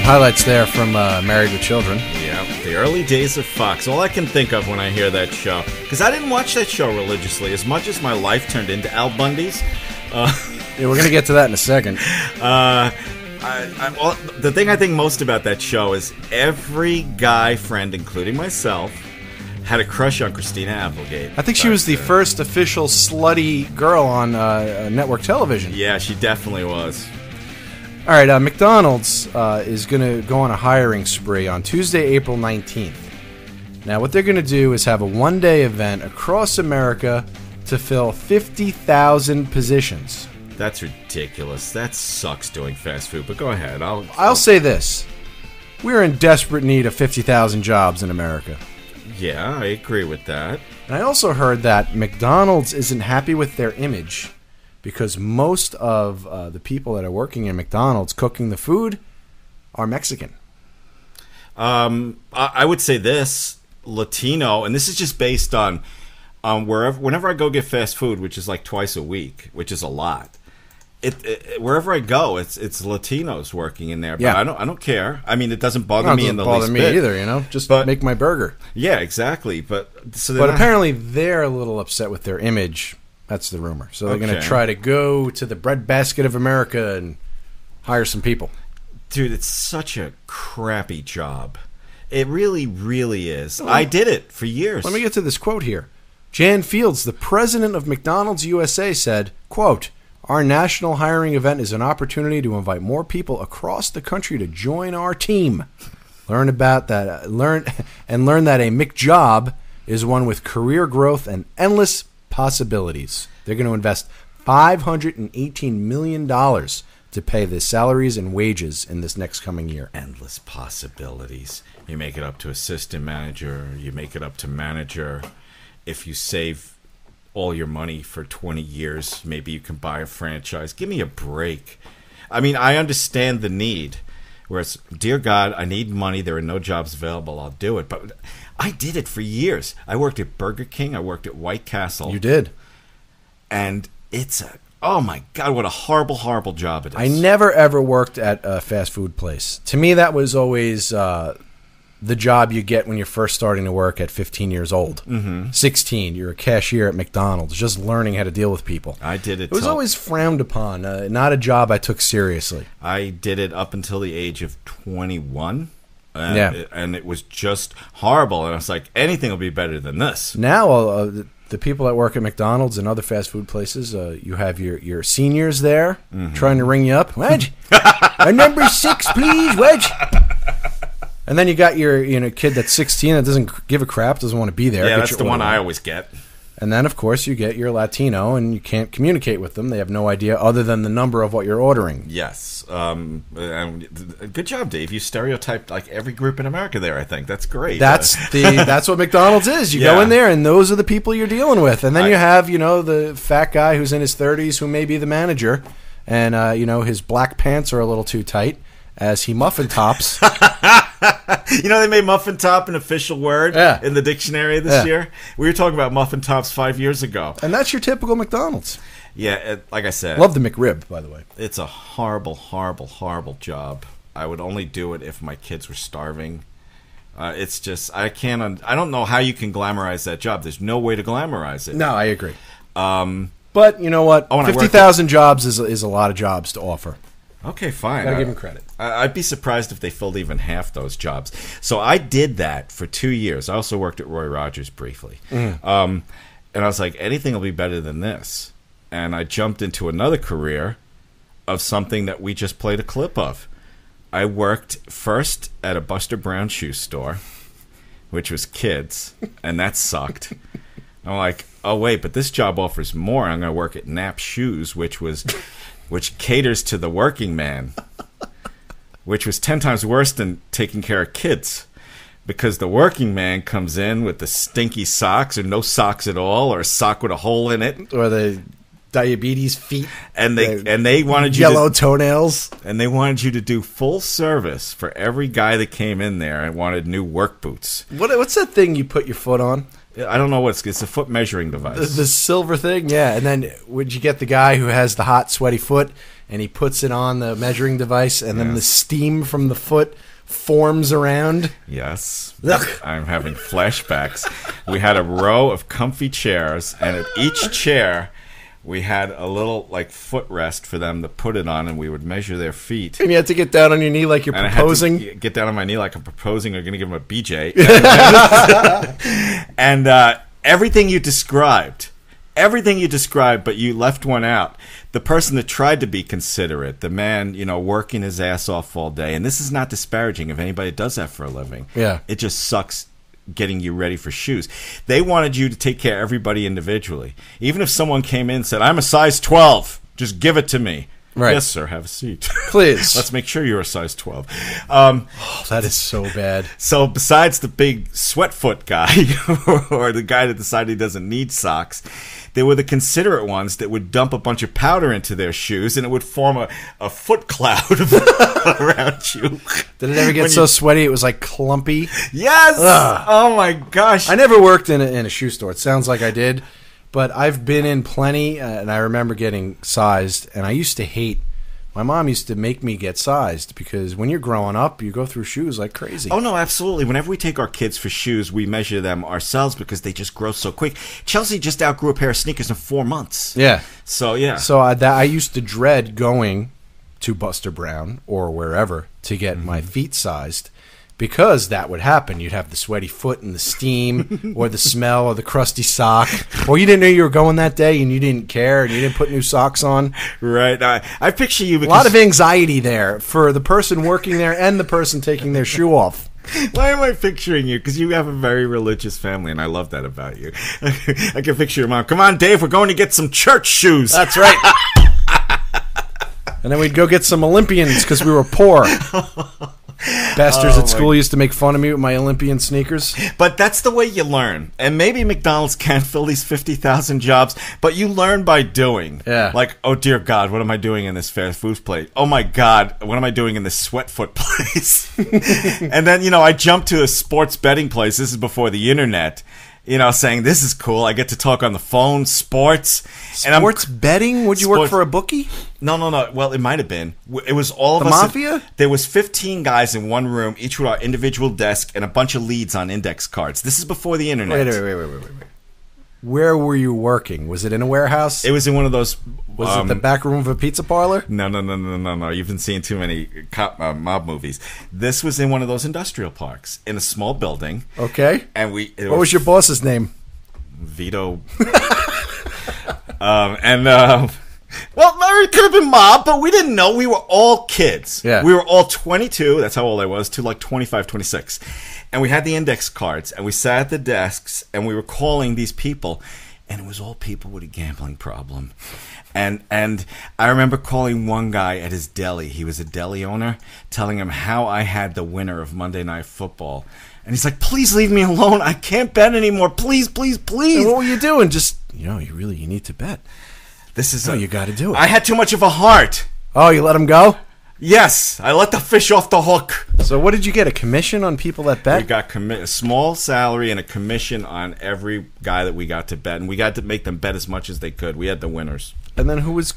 Highlights there from Married with Children. Yeah, the early days of Fox. All I can think of when I hear that show, because I didn't watch that show religiously, as much as my life turned into Al Bundy's. Yeah, we're going to get to that in a second. The thing I think most about that show is every guy friend, including myself, had a crush on Christina Applegate. I think she was the first official slutty girl on network television. Yeah, she definitely was. All right, McDonald's is going to go on a hiring spree on Tuesday, April 19th. Now, what they're going to do is have a one-day event across America to fill 50,000 positions. That's ridiculous. That sucks doing fast food, but go ahead. I'll say this. We're in desperate need of 50,000 jobs in America. Yeah, I agree with that. And I also heard that McDonald's isn't happy with their image because most of the people that are working in McDonald's cooking the food are Mexican. I would say this, Latino, and this is just based on whenever I go get fast food, which is like twice a week, which is a lot. Wherever I go, it's Latinos working in there. But yeah. I don't care. I mean, it doesn't bother me in the least bit. It doesn't bother me either, you know? Just make my burger. Yeah, exactly. But apparently they're a little upset with their image. That's the rumor. So they're going to try to go to the breadbasket of America and hire some people. Dude, it's such a crappy job. It really, really is. I did it for years. Let me get to this quote here. Jan Fields, the president of McDonald's USA, said, quote, "Our national hiring event is an opportunity to invite more people across the country to join our team. Learn that a McJob is one with career growth and endless possibilities." They're going to invest $518 million to pay the salaries and wages in this next coming year. Endless possibilities. You make it up to assistant manager. You make it up to manager. If you save all your money for 20 years, maybe you can buy a franchise. Give me a break. I mean, I understand the need. Whereas, dear God, I need money. There are no jobs available. I'll do it. But I did it for years. I worked at Burger King. I worked at White Castle. You did. And oh my God, what a horrible, horrible job it is. I never, ever worked at a fast food place. To me, that was always the job you get when you're first starting to work at 15 years old. Mm-hmm. 16, you're a cashier at McDonald's, just learning how to deal with people. I did it. It was always frowned upon, not a job I took seriously. I did it up until the age of 21. And it was just horrible. And I was like, anything will be better than this. Now, the people that work at McDonald's and other fast food places, you have your seniors there trying to ring you up. Wedge, a number 6, please, Wedge. And then you got your kid that's 16 that doesn't give a crap, doesn't want to be there. Yeah, that's the one I always get. And then, of course, you get your Latino, and you can't communicate with them. They have no idea other than the number of what you're ordering. Yes. Good job, Dave. You stereotyped like every group in America there, I think. That's great. That's what McDonald's is. You go in there, and those are the people you're dealing with. And then you have, the fat guy who's in his 30s who may be the manager, and, his black pants are a little too tight as he muffin tops. They made muffin top an official word in the dictionary this year. We were talking about muffin tops 5 years ago. And that's your typical McDonald's. Yeah, like I said. Love the McRib, by the way. It's a horrible, horrible, horrible job. I would only do it if my kids were starving. It's just, I don't know how you can glamorize that job. There's no way to glamorize it. No, I agree. But you know what? 50,000 jobs is a lot of jobs to offer. Okay, fine. Gotta give him credit. I'd be surprised if they filled even half those jobs. So I did that for 2 years. I also worked at Roy Rogers briefly. And I was like, anything will be better than this. And I jumped into another career of something that we just played a clip of. I worked first at a Buster Brown shoe store, which was kids, and that sucked. I'm like, oh, wait, but this job offers more. I'm going to work at Knapp Shoes, which caters to the working man, which was 10 times worse than taking care of kids, because the working man comes in with the stinky socks or no socks at all, or a sock with a hole in it. Or they diabetes feet. And they wanted you yellow toenails. And they wanted you to do full service for every guy that came in there and wanted new work boots. What's that thing you put your foot on? I don't know what it's a foot measuring device. The silver thing, yeah. And then would you get the guy who has the hot, sweaty foot, and he puts it on the measuring device, and then the steam from the foot forms around? Yes. Ugh. I'm having flashbacks. We had a row of comfy chairs, and at each chair we had a little like footrest for them to put it on, and we would measure their feet. And you had to get down on your knee like you're and proposing? I had to get down on my knee like I'm proposing or going to give him a BJ. And everything you described, but you left one out. The person that tried to be considerate, the man, working his ass off all day, and this is not disparaging if anybody does that for a living. Yeah. It just sucks getting you ready for shoes. They wanted you to take care of everybody individually. Even if someone came in and said, I'm a size 12, just give it to me. Right. Yes, sir, have a seat. Please. Let's make sure you're a size 12. That is so bad. So besides the big sweat foot guy or the guy that decided he doesn't need socks, there were the considerate ones that would dump a bunch of powder into their shoes and it would form a foot cloud around you. Did it ever get so sweaty it was like clumpy? Yes! Ugh. Oh my gosh. I never worked in a shoe store. It sounds like I did. But I've been in plenty, and I remember getting sized, and I used to hate. My mom used to make me get sized because when you're growing up, you go through shoes like crazy. Oh, no, absolutely. Whenever we take our kids for shoes, we measure them ourselves because they just grow so quick. Chelsea just outgrew a pair of sneakers in 4 months. Yeah. So, yeah. So I used to dread going to Buster Brown or wherever to get my feet sized. Because that would happen. You'd have the sweaty foot and the steam or the smell or the crusty sock. Or you didn't know you were going that day and you didn't care and you didn't put new socks on. Right. I picture you because... A lot of anxiety there for the person working there and the person taking their shoe off. Why am I picturing you? Because you have a very religious family, and I love that about you. I can picture your mom. Come on, Dave, we're going to get some church shoes. That's right. And then we'd go get some Olympians because we were poor. Bastards at school used to make fun of me with my Olympian sneakers. But that's the way you learn. And maybe McDonald's can't fill these 50,000 jobs, but you learn by doing. Yeah. Like, oh, dear God, what am I doing in this fast food place? Oh, my God, what am I doing in this sweat foot place? And then, I jumped to a sports betting place. This is before the internet. Saying, this is cool. I get to talk on the phone, sports. Sports betting? Would you work for a bookie? No. Well, it might have been. It was all of the us. The mafia? There was 15 guys in one room, each with our individual desk and a bunch of leads on index cards. This is before the internet. Wait. Where were you working? Was it in a warehouse? It was in one of those... Was it the back room of a pizza parlor? No. You've been seeing too many mob movies. This was in one of those industrial parks in a small building. Okay. And what was your boss's name? Vito. Well, it could have been mob, but we didn't know. We were all kids. Yeah. We were all 22. That's how old I was, to like 25, 26. And we had the index cards, and we sat at the desks, and we were calling these people, and it was all people with a gambling problem. And I remember calling one guy at his deli. He was a deli owner, telling him how I had the winner of Monday Night Football. And he's like, please leave me alone. I can't bet anymore. Please, please, please. And what were you doing? Just, you need to bet. You got to do it. I had too much of a heart. Oh, you let him go? Yes, I let the fish off the hook. So what did you get, a commission on people that bet? We got a small salary and a commission on every guy that we got to bet. And we got to make them bet as much as they could. We had the winners. And then who was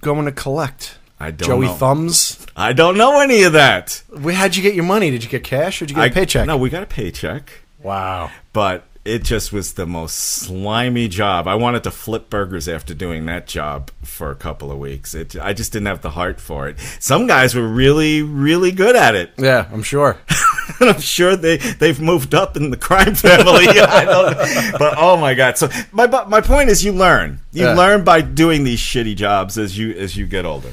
going to collect? I don't know. Joey Thumbs? I don't know any of that. How'd you get your money? Did you get cash or did you get a paycheck? No, we got a paycheck. Wow. But it just was the most slimy job. I wanted to flip burgers after doing that job for a couple of weeks. I just didn't have the heart for it. Some guys were really, really good at it. Yeah, I'm sure. And I'm sure they've moved up in the crime family. But oh my God! So my point is, you learn. You learn by doing these shitty jobs as you get older.